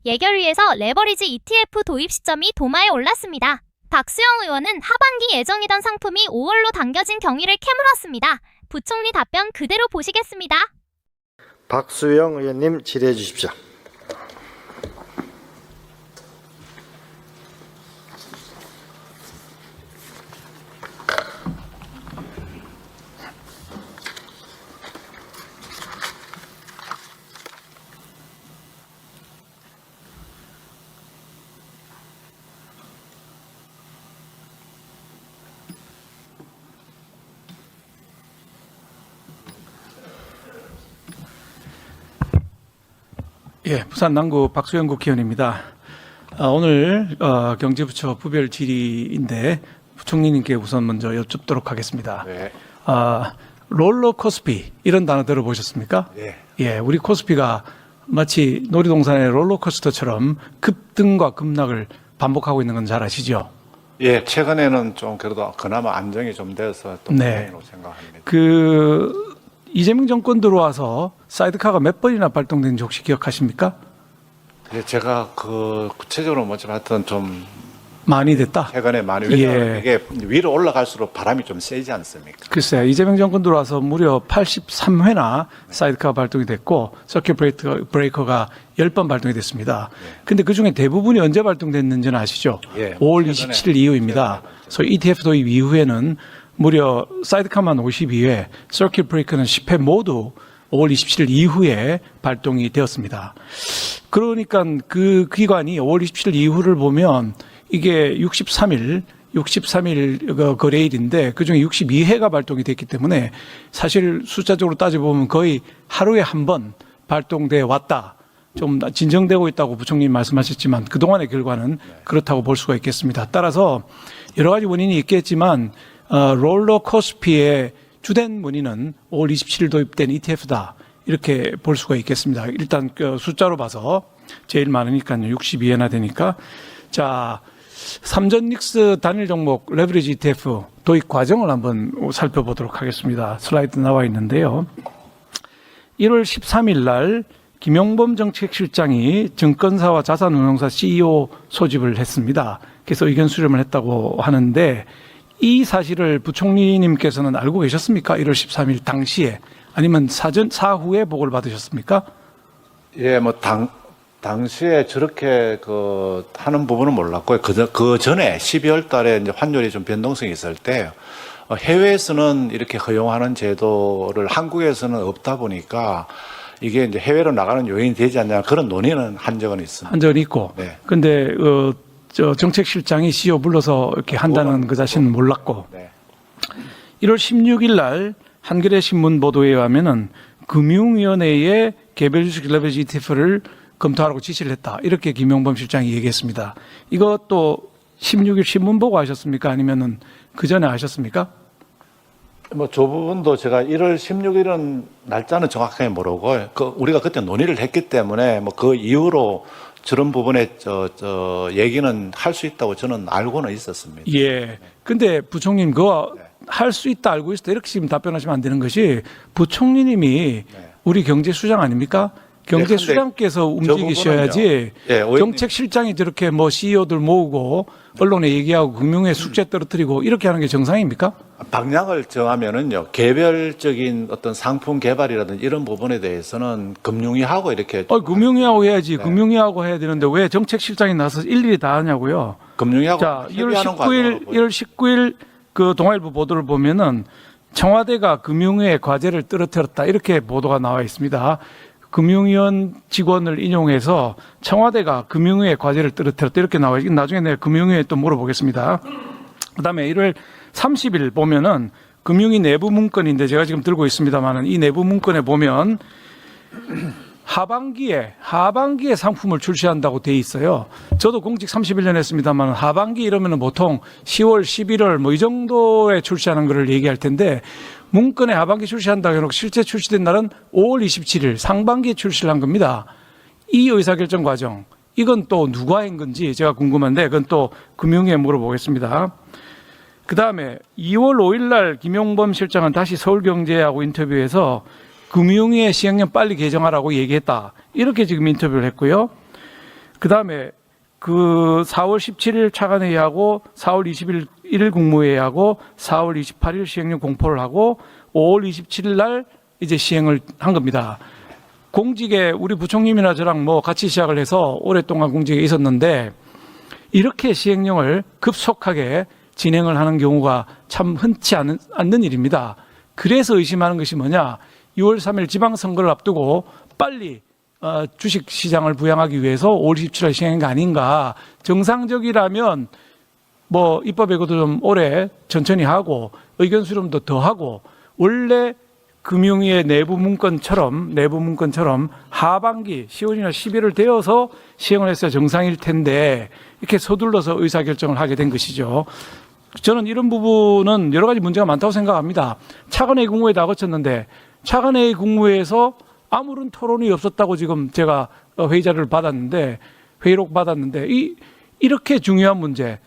예결위에서 레버리지 ETF 도입 시점이 도마에 올랐습니다. 박수영 의원은 하반기 예정이던 상품이 5월로 당겨진 경위를 캐물었습니다. 부총리 답변 그대로 보시겠습니다. 박수영 의원님 질의해 주십시오. 예, 부산 남구 박수영 국회의원입니다. 오늘 경제부처 부별 질의인데 부총리님께 우선 먼저 여쭙도록 하겠습니다. 네. 롤러코스피 이런 단어 들어보셨습니까? 예. 예, 우리 코스피가 마치 놀이동산의 롤러코스터처럼 급등과 급락을 반복하고 있는 건 잘 아시죠? 예, 최근에는 좀 그래도 그나마 안정이 좀 돼서 또 네. 다행이라고 생각합니다. 이재명 정권 들어와서 사이드카가 몇 번이나 발동된지 혹시 기억하십니까? 예, 제가 구체적으로 뭐지 하여튼 좀 많이 됐다. 최근에 많이 예. 이게 위로 올라갈수록 바람이 좀 세지 않습니까? 글쎄요. 이재명 정권 들어와서 무려 83회나 사이드카가 발동이 됐고 서킷 브레이커가 10번 발동이 됐습니다. 근데 그중에 대부분이 언제 발동됐는지는 아시죠? 예. 5월 최근에. 27일 이후입니다. 소위 ETF 도입 이후에는 무려 사이드카만 52회, 서킷 브레이커는 10회 모두 5월 27일 이후에 발동이 되었습니다. 그러니까 그 기간이 5월 27일 이후를 보면 이게 63일 거래일인데 그중에 62회가 발동이 됐기 때문에 사실 숫자적으로 따져보면 거의 하루에 한 번 발동돼 왔다. 좀 진정되고 있다고 부총리 말씀하셨지만 그동안의 결과는 그렇다고 볼 수가 있겠습니다. 따라서 여러 가지 원인이 있겠지만 롤러코스피의 주된 원인은 5월 27일 도입된 ETF다. 이렇게 볼 수가 있겠습니다. 일단 숫자로 봐서 제일 많으니까요. 62회나 되니까. 자, 삼전 닉스 단일 종목 레버리지 ETF 도입 과정을 한번 살펴보도록 하겠습니다. 슬라이드 나와 있는데요. 1월 13일 날 김용범 정책실장이 증권사와 자산운용사 CEO 소집을 했습니다. 그래서 의견 수렴을 했다고 하는데 이 사실을 부총리님께서는 알고 계셨습니까? 1월 13일 당시에 아니면 사후에 보고를 받으셨습니까? 예, 당시에 저렇게 하는 부분은 몰랐고요. 그 전에 12월 달에 이제 환율이 좀 변동성이 있을 때 해외에서는 이렇게 허용하는 제도를 한국에서는 없다 보니까 이게 이제 해외로 나가는 요인이 되지 않냐 그런 논의는 한 적은 있습니다. 한 적은 있고. 네. 근데 정책실장이 CEO 불러서 이렇게 한다는 그 자신은 몰랐고. 네. 1월 16일 날 한겨레 신문 보도에 의하면은 금융위원회에 개별 주식 레버리지 ETF를 검토하라고 지시를 했다. 이렇게 김용범 실장이 얘기했습니다. 이것도 16일 신문 보고 하셨습니까? 아니면은 그 전에 하셨습니까? 저 부분도 제가 1월 16일은 날짜는 정확하게 모르고 우리가 그때 논의를 했기 때문에 그 이후로 저런 부분에 얘기는 할 수 있다고 저는 알고는 있었습니다. 예. 근데 부총리님 그거 할 수 있다 알고 있다 이렇게 지금 답변하시면 안 되는 것이 부총리님이 우리 경제수장 아닙니까? 경제수장께서 움직이셔야지 정책실장이 저렇게 CEO들 모으고 언론에 얘기하고 금융회 숙제 떨어뜨리고 이렇게 하는 게 정상입니까? 방향을 정하면은요 개별적인 어떤 상품 개발이라든지 이런 부분에 대해서는 금융위하고 이렇게 금융위하고 해야지. 금융위하고 해야 되는데 왜 정책실장이 나서 일일이 다 하냐고요. 금융위하고 자, 1월 19일 그 동아일보 보도를 보면은 청와대가 금융위의 과제를 떨어뜨렸다 이렇게 보도가 나와 있습니다. 금융위원 직원을 인용해서 청와대가 금융위의 과제를 떨어뜨렸다 이렇게 나와 있고 나중에 내가 금융위에 또 물어보겠습니다. 그다음에 1월 30일 보면은 금융위 내부 문건인데 제가 지금 들고 있습니다만은 이 내부 문건에 보면 하반기에 상품을 출시한다고 돼 있어요. 저도 공직 31년 했습니다만 하반기 이러면은 보통 10월, 11월 이 정도에 출시하는 거를 얘기할 텐데 문건에 하반기 출시한다고 해놓고 실제 출시된 날은 5월 27일 상반기에 출시를 한 겁니다. 이 의사결정 과정 이건 또 누가 한 건지 제가 궁금한데 그건 또 금융위에 물어보겠습니다. 그다음에 2월 5일 날 김용범 실장은 다시 서울경제하고 인터뷰에서 금융위의 시행령 빨리 개정하라고 얘기했다. 이렇게 지금 인터뷰를 했고요. 그다음에 그 4월 17일 차관회의하고 4월 21일 국무회의하고 4월 28일 시행령 공포를 하고 5월 27일 날 이제 시행을 한 겁니다. 공직에 우리 부총님이나 저랑 뭐 같이 시작을 해서 오랫동안 공직에 있었는데 이렇게 시행령을 급속하게 진행을 하는 경우가 참 흔치 않는 일입니다. 그래서 의심하는 것이 뭐냐? 6월 3일 지방선거를 앞두고 빨리 주식시장을 부양하기 위해서 5월 27일 시행한 거 아닌가. 정상적이라면 뭐 입법에도 좀 오래 천천히 하고 의견 수렴도 더 하고 원래 금융위의 내부 문건처럼 하반기 10월이나 11월 되어서 시행을 했어야 정상일 텐데 이렇게 서둘러서 의사결정을 하게 된 것이죠. 저는 이런 부분은 여러 가지 문제가 많다고 생각합니다. 차관회의 국무회의 다 거쳤는데 차관회의 국무회에서 아무런 토론이 없었다고 지금 제가 회의 자료를 받았는데 회의록 받았는데 이렇게 중요한 문제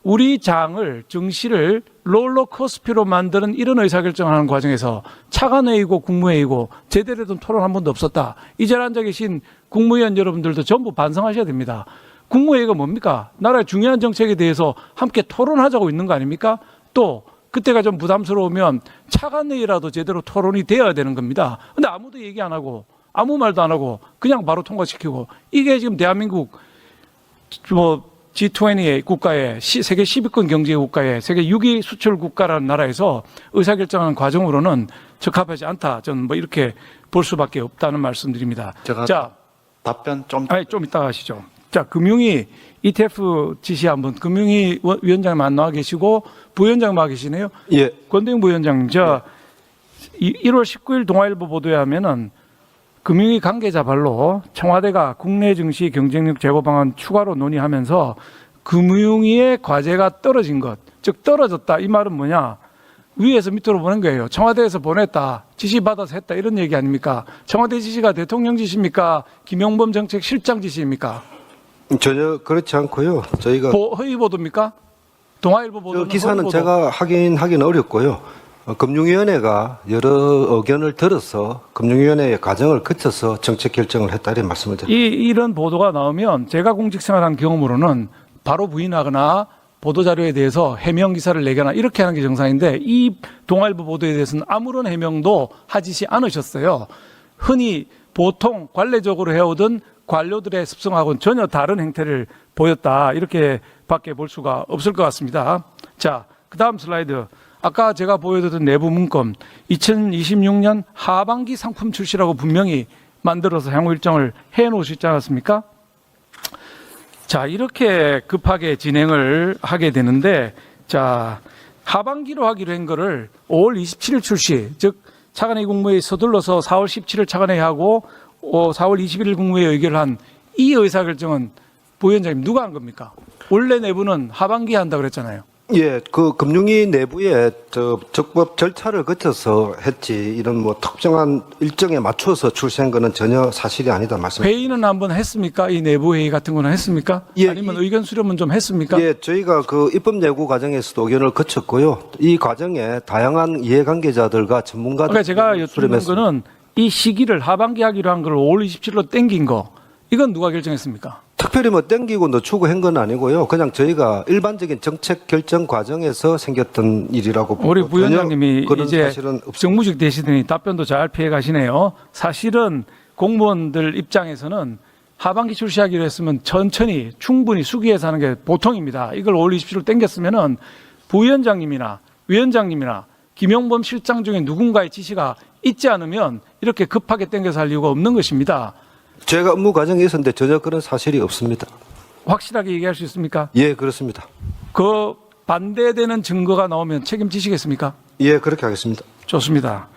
우리 정시를 롤러코스피로 만드는 이런 의사결정을 하는 과정에서 차관회의고 국무회의고 제대로 된 토론 한 번도 없었다. 이 자리에 앉아 계신 국무위원 여러분들도 전부 반성하셔야 됩니다. 국무회의가 뭡니까? 나라의 중요한 정책에 대해서 함께 토론하자고 있는 거 아닙니까? 또 그때가 좀 부담스러우면 차관회의라도 제대로 토론이 되어야 되는 겁니다. 근데 아무도 얘기 안 하고 아무 말도 안 하고 그냥 바로 통과시키고 이게 지금 대한민국 뭐 G20의 국가에 세계 10위권 경제 국가에 세계 6위 수출 국가라는 나라에서 의사결정하는 과정으로는 적합하지 않다. 저는 뭐 이렇게 볼 수밖에 없다는 말씀드립니다. 제가 답변 좀 이따가 하시죠. 자, 금융위 ETF 지시 한번 금융위 위원장님 안 나와 계시고 부위원장 나와 계시네요. 예. 권대영 부위원장, 1월 19일 동아일보 보도에 하면은 금융위 관계자 발로 청와대가 국내 증시 경쟁력 제고 방안 추가로 논의하면서 금융위의 과제가 떨어진 것, 즉 떨어졌다. 이 말은 뭐냐? 위에서 밑으로 보낸 거예요. 청와대에서 보냈다. 지시 받아서 했다. 이런 얘기 아닙니까? 청와대 지시가 대통령 지시입니까? 김용범 정책실장 지시입니까? 전혀 그렇지 않고요. 저희가 허위 보도입니까? 동아일보 보도는 기사는 허위 보도. 제가 하기는 어렵고요. 금융위원회가 여러 의견을 들어서 금융위원회의 과정을 거쳐서 정책 결정을 했다 이런 말씀을 드립니다. 이런 보도가 나오면 제가 공직생활한 경험으로는 바로 부인하거나 보도자료에 대해서 해명 기사를 내거나 이렇게 하는 게 정상인데 이 동아일보 보도에 대해서는 아무런 해명도 하지 않으셨어요. 흔히 보통 관례적으로 해오던 관료들의 습성하고는 전혀 다른 행태를 보였다. 이렇게 밖에 볼 수가 없을 것 같습니다. 자, 그 다음 슬라이드. 아까 제가 보여드렸던 내부 문건 2026년 하반기 상품 출시라고 분명히 만들어서 향후 일정을 해놓을 수 있지 않았습니까? 자, 이렇게 급하게 진행을 하게 되는데 자, 하반기로 하기로 한 거를 5월 27일 출시, 즉 차관회의 국무회의 서둘러서 4월 17일 차관회의하고 4월 21일 국무회의 의결을 한 이 의사결정은 부위원장님 누가 한 겁니까? 원래 내부는 하반기에 한다고 그랬잖아요. 예, 그 금융위 내부에 적법 절차를 거쳐서 했지 이런 뭐 특정한 일정에 맞춰서 출시한 거는 전혀 사실이 아니다 말씀. 회의는 한번 했습니까? 이 내부 회의 같은 거는 했습니까? 예, 아니면 의견 수렴은 좀 했습니까? 예, 저희가 그 입법 내부 과정에서도 의견을 거쳤고요. 이 과정에 다양한 이해관계자들과 전문가들. 그러니까 제가 여쭙는 거는 이 시기를 하반기 하기로 한 걸 5월 27일로 땡긴 거 이건 누가 결정했습니까? 특별히 뭐 땡기고 늦추고 한 건 아니고요. 그냥 저희가 일반적인 정책 결정 과정에서 생겼던 일이라고 보고 우리 부위원장님이 그런 이제 사실은 없습니다. 정무직 되시더니 답변도 잘 피해 가시네요. 사실은 공무원들 입장에서는 하반기 출시하기로 했으면 천천히 충분히 수기해서 하는 게 보통입니다. 이걸 5월 27일 땡겼으면은 부위원장님이나 위원장님이나 김용범 실장 중에 누군가의 지시가 있지 않으면 이렇게 급하게 땡겨서 할 이유가 없는 것입니다. 제가 업무 과정에 있었는데 전혀 그런 사실이 없습니다. 확실하게 얘기할 수 있습니까? 예, 그렇습니다. 그 반대되는 증거가 나오면 책임지시겠습니까? 예, 그렇게 하겠습니다. 좋습니다.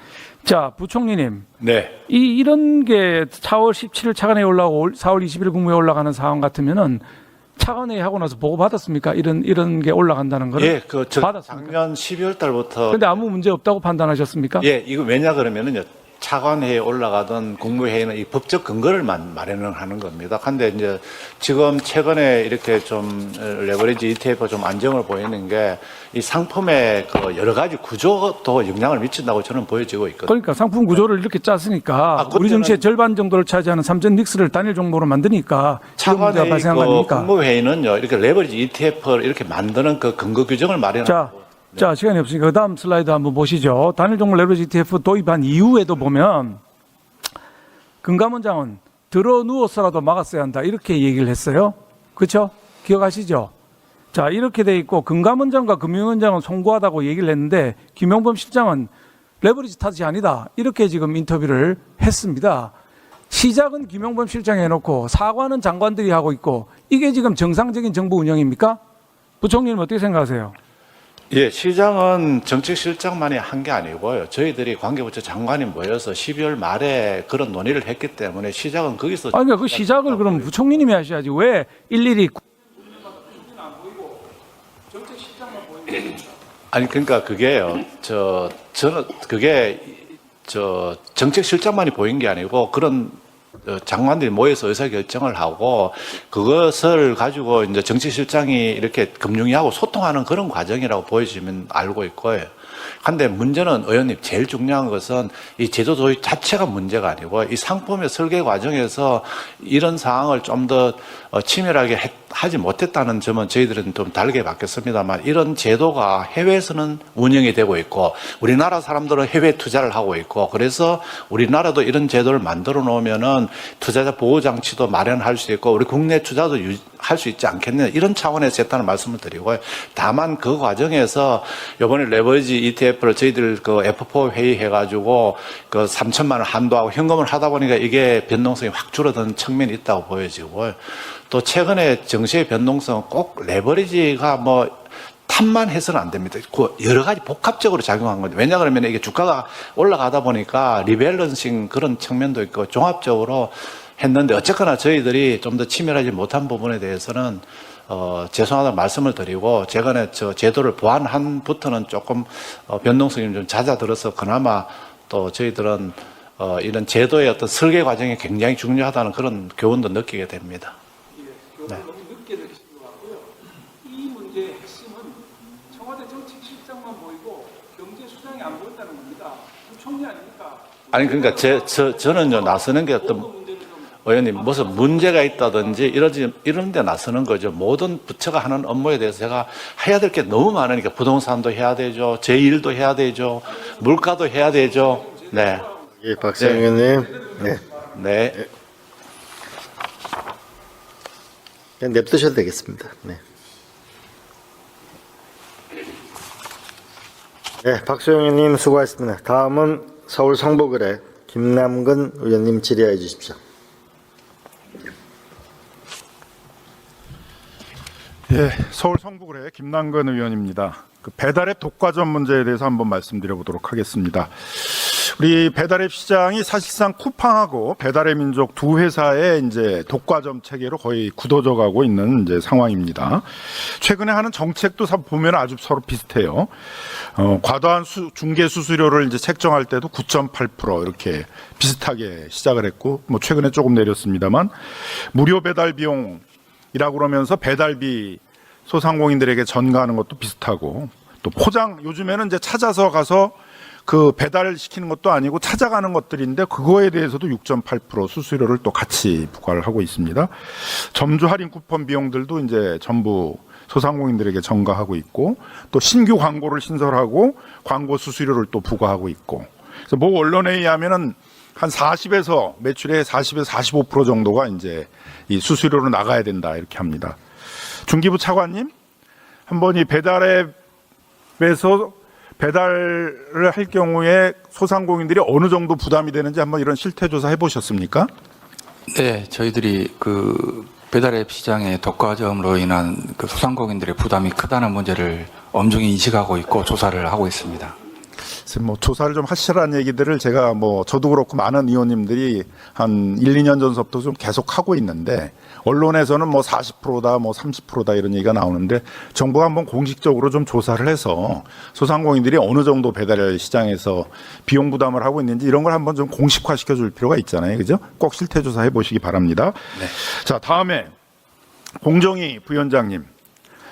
자, 부총리님. 네. 이런 게 4월 17일 차관회의 올라오고 4월 20일 국무회의 올라가는 상황 같으면은 차관회의 하고 나서 보고 받았습니까? 이런 게 올라간다는 거를 예, 받았습니까? 작년 12월 달부터 그런데 아무 문제 없다고 판단하셨습니까? 예, 이거 왜냐 그러면은요. 차관회의에 올라가던 국무회의는 이 법적 근거를 마련을 하는 겁니다. 근데 이제 지금 최근에 이렇게 좀 레버리지 ETF가 좀 안정을 보이는 게 이 상품의 그 여러 가지 구조도 영향을 미친다고 저는 보여지고 있거든요. 그러니까 상품 구조를 이렇게 짰으니까 우리 그때는 정치의 절반 정도를 차지하는 삼전 닉스를 단일 종목으로 만드니까 이런 문제가 차관회의 발생한 거 그 아닙니까? 국무회의는요, 이렇게 레버리지 ETF를 이렇게 만드는 그 근거 규정을 마련하고. 자, 시간이 없으니까 그 다음 슬라이드 한번 보시죠. 단일 종목 레버리지 ETF 도입한 이후에도 보면 금감원장은 들어 누워서라도 막았어야 한다 이렇게 얘기를 했어요. 그렇죠? 기억하시죠? 자, 이렇게 돼 있고 금감원장과 금융원장은 송구하다고 얘기를 했는데 김용범 실장은 레버리지 탓이 아니다 이렇게 지금 인터뷰를 했습니다. 시작은 김용범 실장이 해놓고 사과는 장관들이 하고 있고 이게 지금 정상적인 정부 운영입니까? 부총리는 어떻게 생각하세요? 예, 시장은 정책실장만이 한 게 아니고요. 저희들이 관계부처 장관이 모여서 12월 말에 그런 논의를 했기 때문에 시작은 거기서. 아니, 그러니까 그 시작을 그럼 부총리님이 하셔야지 왜 일일이. 아니, 그러니까 그게요. 저는 그게 정책실장만이 보인 게 아니고 그런 장관들이 모여서 의사결정을 하고 그것을 가지고 이제 정치실장이 이렇게 금융위하고 소통하는 그런 과정이라고 보여지면 알고 있고요. 근데 문제는 의원님 제일 중요한 것은 이 제도 도입 자체가 문제가 아니고 이 상품의 설계 과정에서 이런 사항을 좀 더 치밀하게 하지 못했다는 점은 저희들은 좀 다르게 받겠습니다만 이런 제도가 해외에서는 운영이 되고 있고 우리나라 사람들은 해외 투자를 하고 있고 그래서 우리나라도 이런 제도를 만들어 놓으면은 투자자 보호 장치도 마련할 수 있고 우리 국내 투자도 할 수 있지 않겠느냐 이런 차원에서 했다는 말씀을 드리고요. 다만 그 과정에서 이번에 레버리지 ETF를 저희들 그 F4 회의 해가지고 그 3천만 원 한도하고 현금을 하다 보니까 이게 변동성이 확 줄어드는 측면이 있다고 보여지고요. 또 최근에 정시의 변동성은 꼭 레버리지가 뭐 탓만 해서는 안 됩니다. 그 여러 가지 복합적으로 작용한 거죠. 왜냐 그러면 이게 주가가 올라가다 보니까 리밸런싱 그런 측면도 있고 종합적으로 했는데 어쨌거나 저희들이 좀 더 치밀하지 못한 부분에 대해서는 죄송하다는 말씀을 드리고 최근에 저 제도를 보완한부터는 조금 변동성이 좀 잦아들어서 그나마 또 저희들은 이런 제도의 어떤 설계 과정이 굉장히 중요하다는 그런 교훈도 느끼게 됩니다. 네. 너무 늦게 느끼신 것 같고요. 이 문제의 핵심은 청와대 정책실장만 보이고 경제수장이 안 보였다는 겁니다. 부총리 아닙니까? 아니 그러니까 저는요 나서는 게 어떤 의원님 무슨 문제가 있다든지 이런 데 나서는 거죠. 모든 부처가 하는 업무에 대해서 제가 해야 될 게 너무 많으니까 부동산도 해야 되죠. 제1도 해야 되죠. 물가도 해야 되죠. 네. 예, 박수영 의원님. 네. 네. 그냥 냅두셔도 되겠습니다. 네. 네, 박수영 의원님 수고하셨습니다. 다음은 서울 성북을의 김남근 의원님 질의해 주십시오. 예, 서울 성북을의 김남근 의원입니다. 그 배달앱 독과점 문제에 대해서 한번 말씀드려 보도록 하겠습니다. 우리 배달앱 시장이 사실상 쿠팡하고 배달의 민족 두 회사의 이제 독과점 체계로 거의 굳어져 가고 있는 이제 상황입니다. 최근에 하는 정책도 보면 아주 서로 비슷해요. 과도한 중개 수수료를 이제 책정할 때도 9.8% 이렇게 비슷하게 시작을 했고, 뭐 최근에 조금 내렸습니다만 무료 배달 비용이라고 그러면서 배달비 소상공인들에게 전가하는 것도 비슷하고 또 포장 요즘에는 이제 찾아서 가서 그 배달을 시키는 것도 아니고 찾아가는 것들인데 그거에 대해서도 6.8% 수수료를 또 같이 부과를 하고 있습니다. 점주 할인 쿠폰 비용들도 이제 전부 소상공인들에게 전가하고 있고 또 신규 광고를 신설하고 광고 수수료를 또 부과하고 있고 그래서 뭐 언론에 의하면은 한 40에서 매출의 40에서 45% 정도가 이제 이 수수료로 나가야 된다 이렇게 합니다. 중기부 차관님 한번 이 배달앱에서 배달을 할 경우에 소상공인들이 어느 정도 부담이 되는지 한번 이런 실태조사 해보셨습니까? 네, 저희들이 그 배달앱 시장의 독과점으로 인한 그 소상공인들의 부담이 크다는 문제를 엄중히 인식하고 있고 조사를 하고 있습니다. 그래서 뭐 조사를 좀 하시라는 얘기들을 제가 뭐 저도 그렇고 많은 의원님들이 한 1, 2년 전서부터 좀 계속 하고 있는데 언론에서는 뭐 40%다 뭐 30%다 이런 얘기가 나오는데 정부가 한번 공식적으로 좀 조사를 해서 소상공인들이 어느 정도 배달 시장에서 비용 부담을 하고 있는지 이런 걸 한번 좀 공식화시켜 줄 필요가 있잖아요. 그죠? 꼭 실태 조사해 보시기 바랍니다. 자, 다음에 공정위 부위원장님.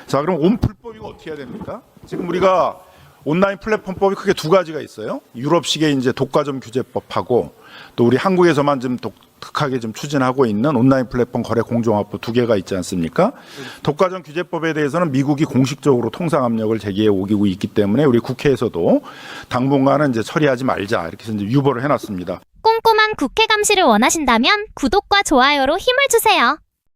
자, 그럼 온풀법 이거 어떻게 해야 됩니까? 지금 우리가 온라인 플랫폼법이 크게 두 가지가 있어요. 유럽식의 이제 독과점 규제법하고 또 우리 한국에서만 좀 독특하게 좀 추진하고 있는 온라인 플랫폼 거래 공정화법 두 개가 있지 않습니까? 독과점 규제법에 대해서는 미국이 공식적으로 통상 압력을 제기해 오고 있기 때문에 우리 국회에서도 당분간은 이제 처리하지 말자 이렇게 해서 이제 유보를 해놨습니다. 꼼꼼한 국회 감시를 원하신다면 구독과 좋아요로 힘을 주세요.